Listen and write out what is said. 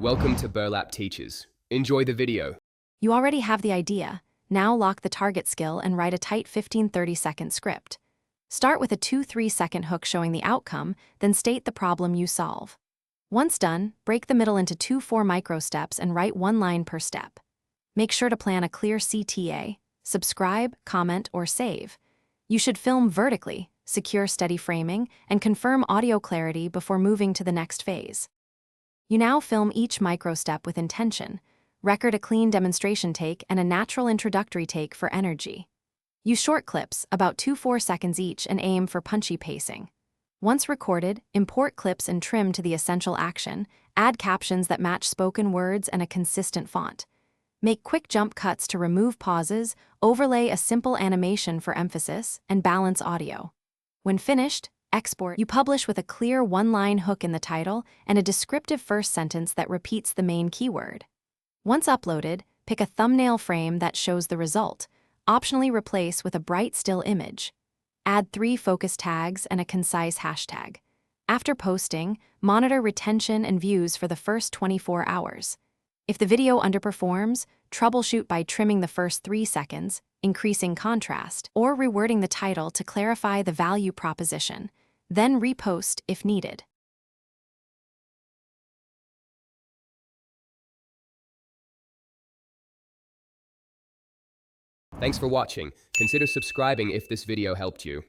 Welcome to Burlap Teachers. Enjoy the video. You already have the idea. Now lock the target skill and write a tight 15-30 second script. Start with a 2-3 second hook showing the outcome, then state the problem you solve. Once done, break the middle into 2-4 micro steps and write one line per step. Make sure to plan a clear CTA, subscribe, comment, or save. You should film vertically, secure steady framing, and confirm audio clarity before moving to the next phase. You now film each micro step with intention. Record a clean demonstration take and a natural introductory take for energy. Use short clips, about 2-4 seconds each, and aim for punchy pacing. Once recorded, import clips and trim to the essential action, add captions that match spoken words and a consistent font. Make quick jump cuts to remove pauses, overlay a simple animation for emphasis, and balance audio. When finished, export. You publish with a clear one-line hook in the title and a descriptive first sentence that repeats the main keyword. Once uploaded, pick a thumbnail frame that shows the result. Optionally replace with a bright still image. Add 3 focus tags and a concise hashtag. After posting, monitor retention and views for the first 24 hours. If the video underperforms, troubleshoot by trimming the first 3 seconds, increasing contrast, or rewording the title to clarify the value proposition. Then repost if needed. Thanks for watching. Consider subscribing if this video helped you.